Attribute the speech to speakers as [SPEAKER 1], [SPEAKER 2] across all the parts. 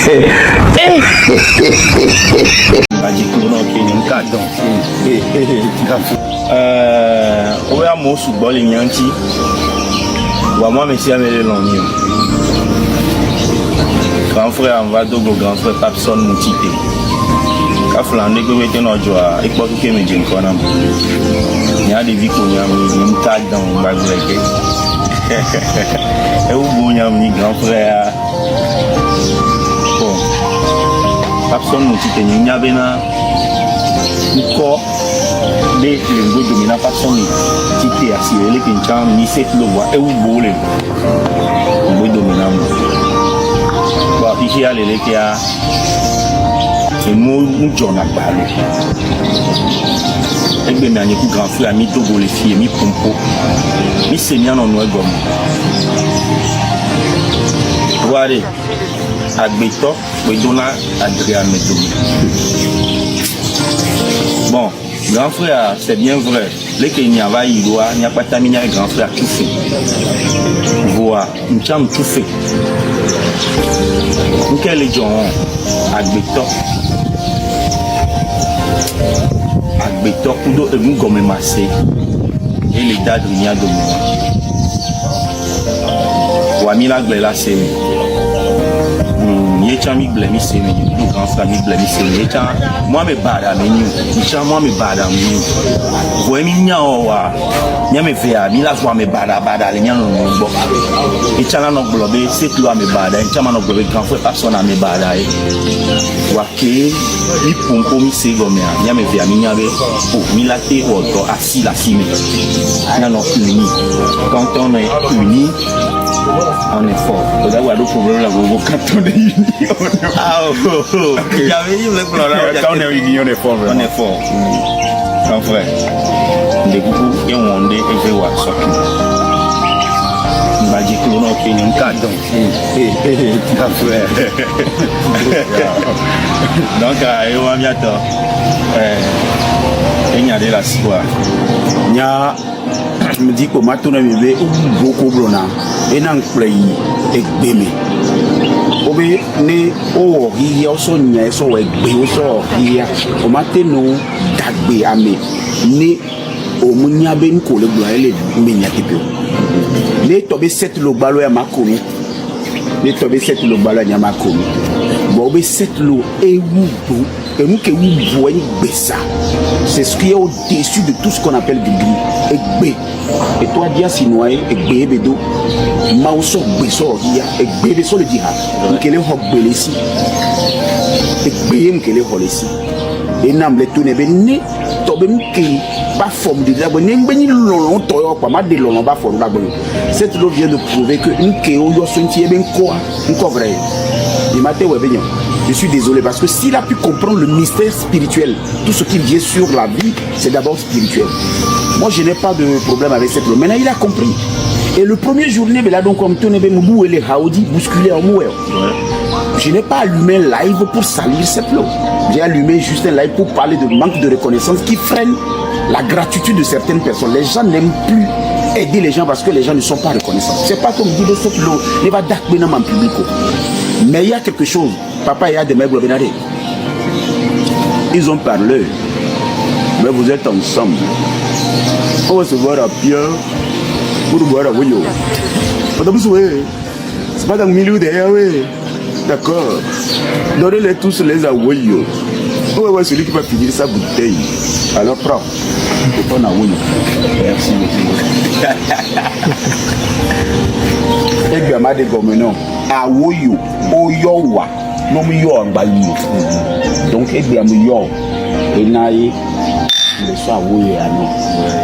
[SPEAKER 1] On va mon sous bol yanti. Moi monsieur amène l'onni. Grand frère on va dogo grand frère Papson Moutité. Kaflande que mettez nos joie et quoi que me dit qu'on a. Il y a des vies qu'on a mis tag dans le bagage. Et où bon yam ni grand frère. Bon. Papson Moutité ni yabena. Encore des lingots dominants Papson Moutité assis les pinchants ni cette le voix et où bolé. Lingots dominants. Bon ici à l'élékia. C'est moi John a parlé. Et bien il y a un grand frère mi Togo les filles mi pompo. Mi seigneur non noir gomme. Voilà. Agbeto, Bedona, Adrien Médoumi. Bon, grand frère, c'est bien vrai. Les Kenyans va y doit, il n'y a pas terminé avec grand frère tout fait. Voilà, une chambre tout fait. Quel est John Agbeto? Agbeto, Kudo et vous gomme massé. Et les dates il y a de moi. Wamila Glela c'est Yechami blemi c'est nous grand frère mi blemi c'est Yecha moi me bada menu Yecha moi me bada menu voyez mi nya owa nya me vea mi la voix me bada le nya no bo Yecha na no globe c'est toi me bada Yecha ma no globe grand frère personne me bada wake mi pompo mi c'est gomme nya me vea mi nya be oh mi la te oto assis la cime nya no uni quand on est uni on est fort. Vous avez un problème là, vous quand on est unis. Ah oh. J'avais dit le problème là. Quand on est unis, on est fort. On est fort. Grand frère. Les coups, ils ont demandé et fait voir ça. Il m'a dit que l'on a fait un cadeau. Grand frère. Donc, il va bientôt. Il y a de la soie. Il y a. Je me dis que ma tourne bébé beaucoup blona et n'en play et bébé. Obe ne o hi also nya so we gbe so hi o mate no dagbe ame ne o munya be nko le gbo ele menya tipe ne to be set lo gbalo ya makomi ne to be set lo gbalo ya makomi bo be set lo ewu bo et nous que vous voyez ça, c'est ce qui est au-dessus de tout ce qu'on appelle Bibli. Et toi, dia sinoye, et bédo, maoso beso, et bébé sur le dira, qu'elle est hobelesi, et béem qu'elle est holesi. Et nam le tourne béné, tobem qui pas forme de d'abord, n'est béni l'on toyo, pas mal de l'on va forme d'abord. Cette loi vient de prouver que une kéo doit sentir bien quoi, une vrai. Du matin, ouais, bien. Je suis désolé parce que s'il a pu comprendre le mystère spirituel, tout ce qui vient sur la vie, c'est d'abord spirituel. Moi, je n'ai pas de problème avec cette loi. Maintenant, il a compris. Et le premier journée, là, donc, comme tout le monde, les Haoudi bousculés en mouer. Je n'ai pas allumé un live pour salir cette loi. J'ai allumé juste un live pour parler de manque de reconnaissance qui freine la gratitude de certaines personnes. Les gens n'aiment plus aider les gens parce que les gens ne sont pas reconnaissants. C'est pas comme dit de cette loi, il va d'accueillir dans le public. Mais il y a quelque chose. Papa et a des maigres bénarés. Ils ont parlé. Mais vous êtes ensemble. On va se voir à Pierre pour voir à Wino. C'est pas dans le milieu derrière, oui. D'accord. Donnez-les tous les Awoyo. On va voir celui qui va finir sa bouteille. Alors prends. Et prends à Wino. Merci beaucoup. Et bien, ma dégommement. Awoyo. Oyowa. Non, mais donc, et bien,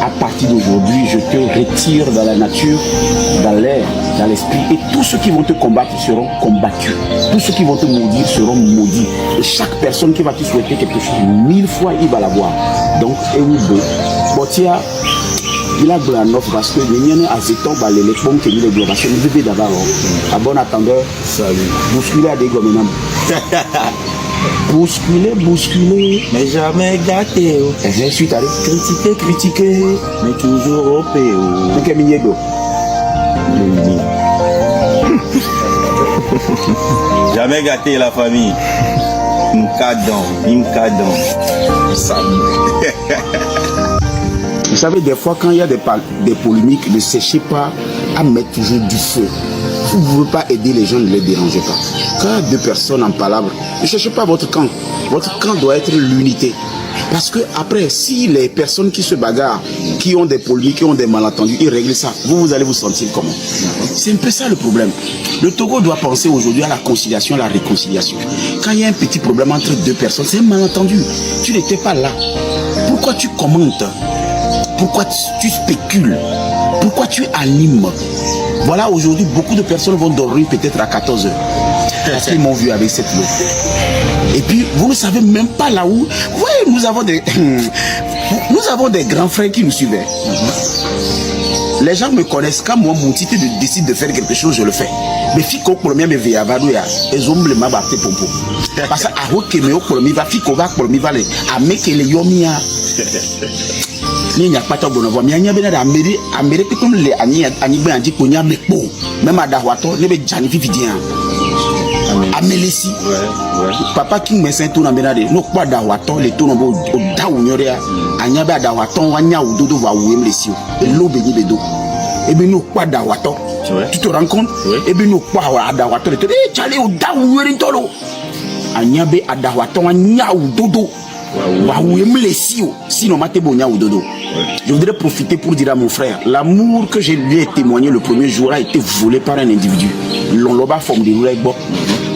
[SPEAKER 1] à partir d'aujourd'hui, je te retire dans la nature, dans l'air, dans l'esprit. Et tous ceux qui vont te combattre seront combattus. Tous ceux qui vont te maudire seront maudits. Et chaque personne qui va te souhaiter quelque chose, 1000 fois, il va l'avoir. Donc, et oui, bon, tiens. Il a de la note parce que il y a un zéton balé les pommes qui nous parce que nous devons d'abord à bon attendeur salut bousculer à des gommes bousculer mais jamais gâté je suis allé critiquer mais toujours au PO
[SPEAKER 2] Jamais gâté la famille. M'cadon.
[SPEAKER 1] Vous savez, des fois, quand il y a des polémiques, ne cherchez pas à mettre toujours du feu. Vous ne pouvez pas aider les gens, ne les dérangez pas. Quand il y a deux personnes en palabre, ne cherchez pas votre camp. Votre camp doit être l'unité. Parce que après, si les personnes qui se bagarrent, qui ont des polémiques, qui ont des malentendus, ils règlent ça, vous allez vous sentir comment? C'est un peu ça le problème. Le Togo doit penser aujourd'hui à la conciliation, à la réconciliation. Quand il y a un petit problème entre deux personnes, c'est un malentendu. Tu n'étais pas là. Pourquoi tu commentes? Pourquoi tu spécules? Pourquoi tu animes? Voilà, aujourd'hui, beaucoup de personnes vont dormir peut-être à 14 h. Parce qu'ils m'ont vu avec cette eau. Et puis, vous ne savez même pas là où... Oui, nous avons des grands frères qui nous suivaient. Les gens me connaissent. Quand moi, mon titre décide de faire quelque chose, je le fais. Mais si qu'on premier me veille à Vadouya, ils ont me m'abatté pompo. Parce que à Roque, au premier va, fi qu'on va, premier va, à mec et les yomia. Ni n'y a pas de bonheur. Mais il y a bien Amérique comme les Anibé a dit qu'on y a mes pots. Même à Dawato, ne veut jamais vivre. Amelesi. Papa qui me sent tout dans benade. No quoi Dawato, les tours au Daounoria. Anyabe Dawato, Wanya ou Dodo va ou Emlesi. Et l'eau béni bedo. Et bien nous quoi Dawato. Tu te rends compte? Et bien nous quoi Dawato. Eh, tu allais au Daounoria Tolo. Anyabe Dawato, Wanya ou Dodo. Sinon, je voudrais profiter pour dire à mon frère, l'amour que je lui ai témoigné le premier jour a été volé par un individu. L'onloba forme de l'oulegbo.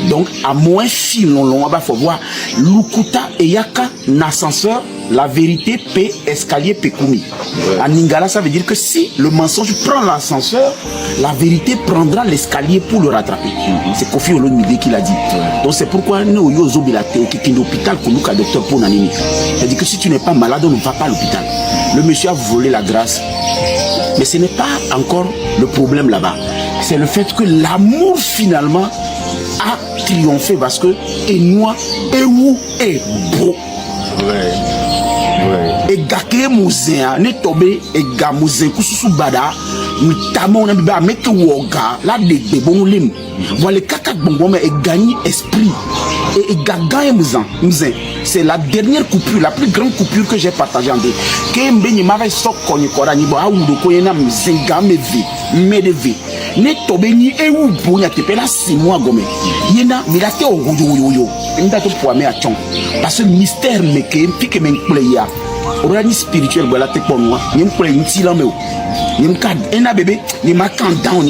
[SPEAKER 1] Donc, à moins si l'onloba faut voir Lukuta et Yaka n'ascenseur, la vérité P escalier Pekumi. En Lingala, ça veut dire que si le mensonge prend l'ascenseur, la vérité prendra l'escalier pour le rattraper. C'est Kofi Olomide qui l'a dit. Donc c'est pourquoi nous sommes à l'hôpital pour nous, docteur pour Nanini. C'est-à-dire que si tu n'es pas malade, on ne va pas à l'hôpital. Le monsieur a volé la grâce. Mais ce n'est pas encore le problème là-bas. C'est le fait que l'amour finalement a triomphé parce que et moi et où est beau. Et gake mouzen ne tobe et ga mouzen kususu bada notamment on a biba meke woga la de bon lim voilà kaka bongo et gagner esprit et gaga mouzen c'est la dernière coupure, la plus grande coupure que j'ai partagée en deux que mbeni m'avait soko ni kora ni bo awudo ko yena mzenga medevi ne tobe ni e wu bo nya tepe la 6 mois gome yena milate ogoyo ndato poame a chon parce que mystère meke pique men playa orani spirituel bola te pour moi ni m'play nti la me ni m'cad ena bébé ni ma calm down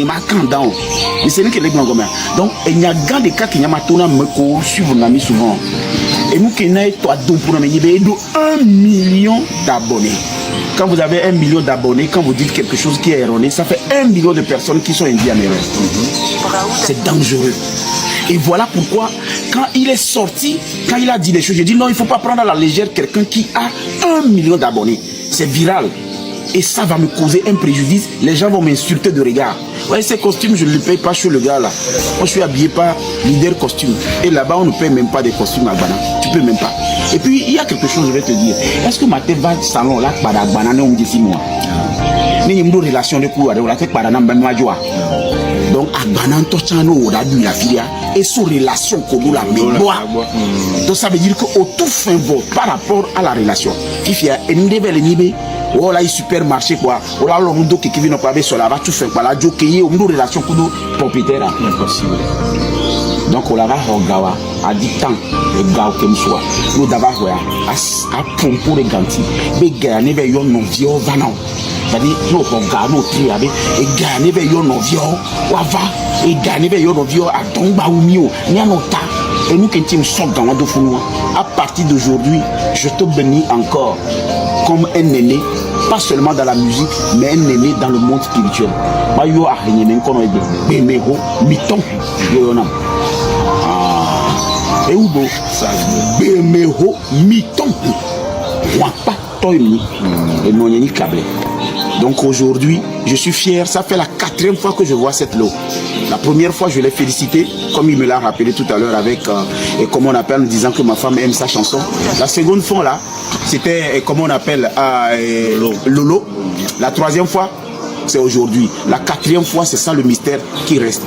[SPEAKER 1] mais c'est lui qui est blanc gome donc il y a grand de cas qui n'y a matona me ko suivre na mi souvent et nous qui n'avons pas de pour nous 1 million d'abonnés. Quand vous avez 1 million d'abonnés, quand vous dites quelque chose qui est erroné, ça fait 1 million de personnes qui sont indiennes. C'est dangereux. Et voilà pourquoi, quand il est sorti, quand il a dit des choses, j'ai dit non, il ne faut pas prendre à la légère quelqu'un qui a 1 million d'abonnés. C'est viral. Et ça va me causer un préjudice. Les gens vont m'insulter de regard. Ouais, ces costumes, je ne les paye pas chez le gars là. Moi, je suis habillé par leader costume. Et là-bas, on ne paye même pas des costumes à Ghana. Tu peux même pas. Et puis, il y a quelque chose, je vais te dire. Est-ce que ma tête va salon là, par la banane, on me dit 6 mois. Mais il y a une relation de cours, on a fait par la joie. Donc, à banane, on a dû la filia. Et sous relation, comme la mémoire. Donc, ça veut dire qu'au tout fin vote, par rapport à la relation, il y a une nouvelle niveau. Oh là, il supermarché quoi. Oh là, l'homme qui vient pas avec cela va tout faire par la jockey ou une relation pour nous propriétaires. Impossible. Donc on l'a va regarder à 10 ans le gars comme soit. Nous d'abord ouais à pomper les gantis. Mais gars ne veut yon non vieux vanant. C'est-à-dire nous regarde nous tri avec et gars ne veut yon non vieux wava et gars ne veut yon non vieux à tomba ou mio. Ni à nota. Et nous qui sommes dans la deux fous. À partir d'aujourd'hui, je te bénis encore comme un aîné. Pas seulement dans la musique, mais un aîné dans le monde spirituel. Mayo a rien même comme Béméro, Miton, Yoyonam. Ah, et où beau ça? Béméro, Miton, Wapa, Toymi, et non ni câblé. Donc aujourd'hui, je suis fier. Ça fait la 4e fois que je vois cette lot. La première fois, je l'ai félicité, comme il me l'a rappelé tout à l'heure avec, et comme on appelle, en disant que ma femme aime sa chanson. La seconde fois là, c'était, comme on appelle, Lolo. La 3e fois, c'est aujourd'hui. La 4e fois, c'est ça le mystère qui reste.